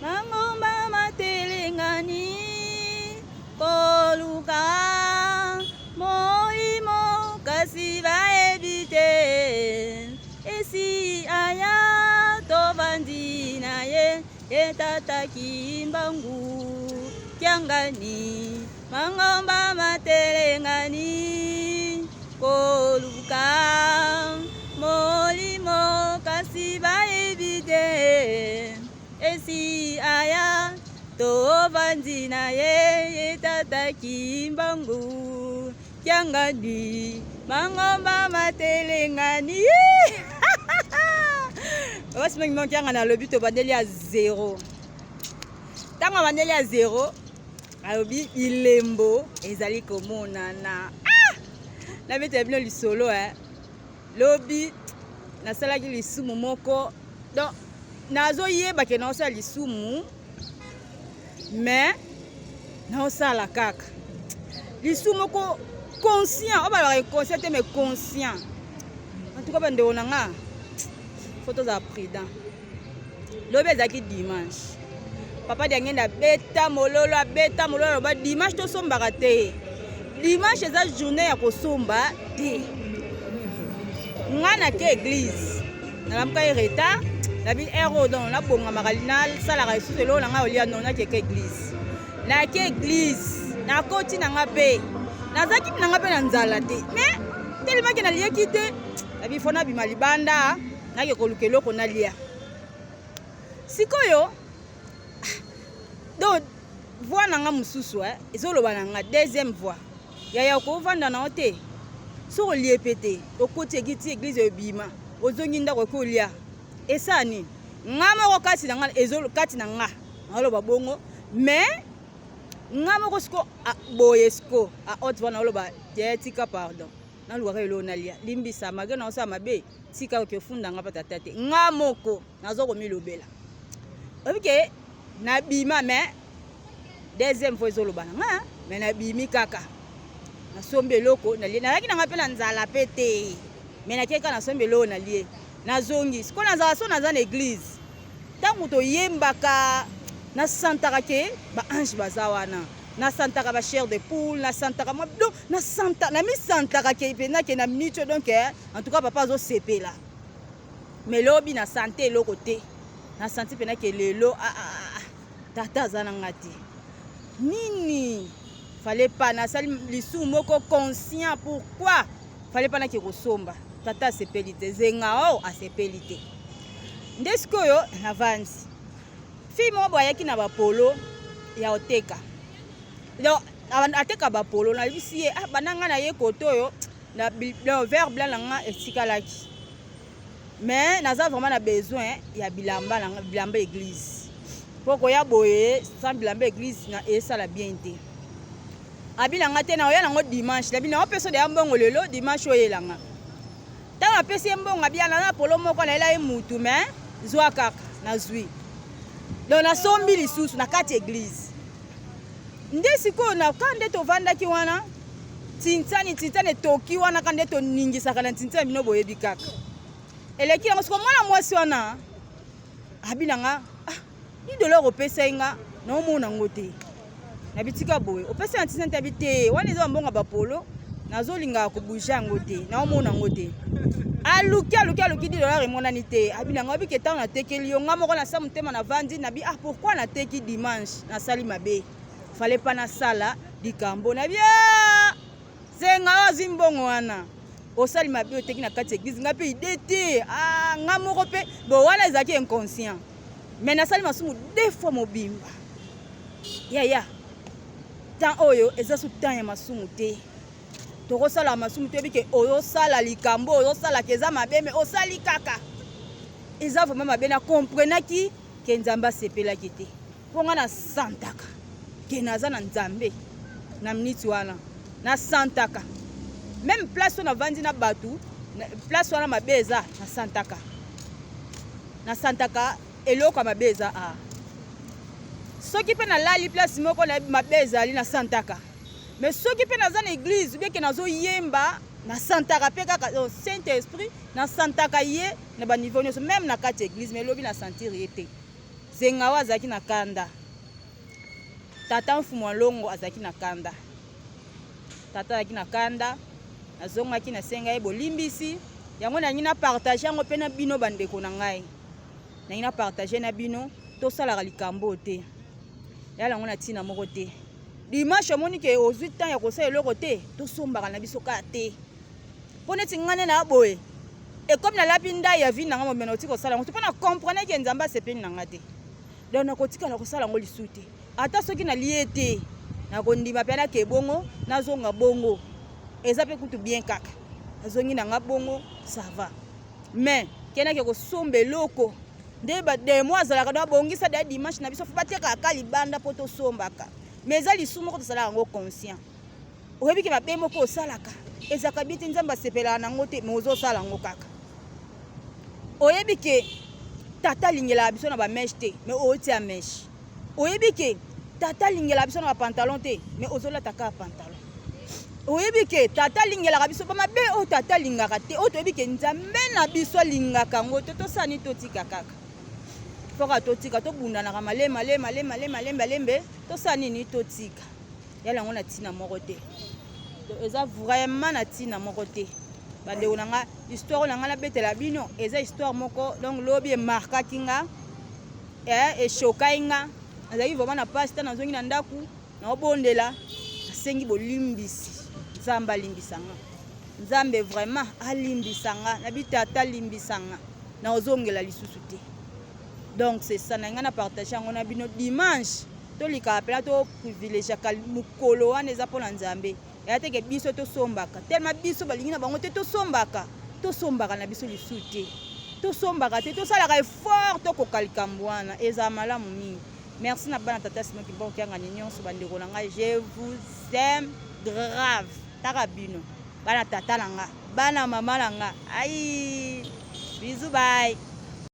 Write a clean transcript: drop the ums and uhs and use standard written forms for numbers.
mangomba matelengani koluka molimo kasi baebite esi aya tovandi na ye etataki mbangu kyangani mangomba matelengani koluka molimo kasi baebite esi aya tovandi na ye etataki mbangu kyangani mangomba matelengani wasi mingi non kyanga na lobi tobandeli ya 0 ntango abandeli ya 0 alobi bilembo ezali komonana nabetela bino lisolo lobi nasalaki lisumu moko donc nazoyeba ke naosala lisumu mais naosala kaka lisumu moko conscient oyo balobaka inconscient te mais conscient en tout cas bandeko na nga faut tozala prudent lobi ezalaki dimanche papa diangenda abeta mololo aloba dimanche tosombaka te dimanche eza journée ya kosomba te nga nake église nalamuka ye retard nabi ero don nabongamaka nasalaka lisusu eloko na ngai olia non nakeka église nake église nakoti na nga mpe nazalaki na nga mpe na nzala te mais telemaki nalieki te nabi fo nabima libanda nake koluka eloko nalia sikoyo donc voix na nga mosusu ezoloba na nga deuxième voix yaya okovanda na yo te soki olie mpe te okoti ekiti église ebima ozongi ndako eke olia esani nga moko kati na nga kati na nga naoloba bongo mais nga moko siko boye siko aote wana oloba te tika pardon nalukaka eloko nalia limbisa mage na osala mabe tika okefunda nga pata te nga moko nazokomilobela obike nabima mais deuxième fois ezoloba na nga mais nabimi kaka nasombi eloko nalie nalaki nanga mpe na nzala mpe te mais nakeka nasombi eloko nalie nazongi siko nazala so naza na église ntango toyembaka nasantaka ke baange baza wana nasantaka bachair de poule nasantaka donc namisantaka ke mpena ke na minute donc en tout cas papa azosepela mais lobi na sante eloko te nasanti mpena ke lelo tata aza na nga te nini fallait pas nasali lisumu moko conscient pourquoi fallait pas nake kosomba tata asepeli te zenga o asepeli te nde sikoyo navandi fille moko ayaki na bapolo ya oteka donc ateka bapolo nalibisi ye bananga na ye kote oyo na vert blanc na nga esikalaki mais naza vraiment na besoin ya bilamba église po koya boye sans bilamba église na esala bien te abilanga te na oya nango dimanche nabi na opesa de mbongo lelo dimanche oyelanga ntango apesi ye mbongo abiana na polo moko na ela ye mutu mais zwa kaka nazwi donc nasombi lisusu na kati église nde sikoyo na ka nde tovandaki wana tintani etoki wana ka nde toningisaka na tintani bino boyebi kaka eleki yango siko mwana mwasi wana abinanga ni dollar opesa nga naomona ngo te nabitika boye opesa na tintani tabi te wana eza mbongo bapolo nazolinga kobuja yango te naomona ngo te aluki $10 emonani te abinanga obike ntango natekeli yo nga moko nasa motema na vandi nabi pourquoi nateki dimanche nasali mabe fallait pas nasala likambo na bia zenga ozwi mbongo wana osali mabe oteki na kati église nga mpe ide te nga moko mpe bo wana ezalaki inconscient mais nasali masumu 2 fois mobimba yaya temps oyo eza su temps ya masumu te tokosala masumu te bike oyosala likambo oyosala keza mabe mais osali kaka eza vraiment mabe na comprenaki ke nzambe asepelaki te mpo nga na santaka ke naza na nzambe na miniti wana na santaka même place oyo navandi na bato place wana mabe eza na santaka eloko ya mabe eza soki mpe nalali place moko na mabe ezali na santaka mais soki mpe naza na église bien ke nazoyemba na santaka mpe kaka saint esprit na santaka ye na baniveau nyonso même na kati église mais lobi na sentir ye te zenga wa azalaki na kanda tata mfumu alongo azalaki na kanda tata azalaki na kanda azongaki na senga ye bolimbisi yango nangi na partage yango mpe na bino bandeko na ngai nangi na partage na bino tosalaka likambo te yala yango na ntina moko te dimanche omoni ke ozwi temps ya kosala eloko te tosombaka na biso kaka te mpo neti ngane na boye ekomi nalapi ndai ya vi nanga momena oti kosala yango mpo na comprendre ke nzambe asepeli nanga te donc nakotikala kosala yango lisu te ata soki nalie te nakondima mpe nake bongo nazonga bongo eza mpe kutu bien kaka nazongi nanga bongo ça va mais kenake kosomba eloko nde bademo azalaka na bongisa da dimanche na biso fo batekaka libanda mpo tosombaka mais eza lisu moko tosalaka yango conscient oyebi ke mabe moko osalaka ezalaka bi te nzambe asepelaka nango te mais ozosala yango kaka oyebi ke tata alingelaka biso na bameshe te mais otia meshe oyebi ke tata alingelaka biso na bapantalon te mais ozolataka pantalon oyebi ke tata alingelaka biso bamabe oyo tata alingaka te oyo toyebi ke nzambe na biso alingaka yango te tosani totika kaka foka totika tobundanaka malembe tosala nini totika yala yango na ntina moko te eza vraiment na ntina moko te bandeko na nga histoire na nga nabetela bino eza histoire moko donc lobi emarkaki nga eshokai nga nazalaki vraiment na pasi ta nazongi na ndaku naobondela nasengi bolimbisi nzambe alimbisanga nzambe vraiment alimbisanga nabi tata alimbisanga na ozongela lisusu te donc c'est ça na nga na partage yango na bino dimanche tolika pela to privilégiaka mukolo wana eza mpona nzambe ya teke biso tosombaka tellement biso balingi na bango te tosombaka na biso lisu te tosombaka te tosalaka effort tokoka likambo wana eza malamu mingi merci na bana tata Simon Kimbo kyangani nyonso bandeko na ngai je vous aime grave taka bino bana tata na nga bana mama na nga ai bisous bye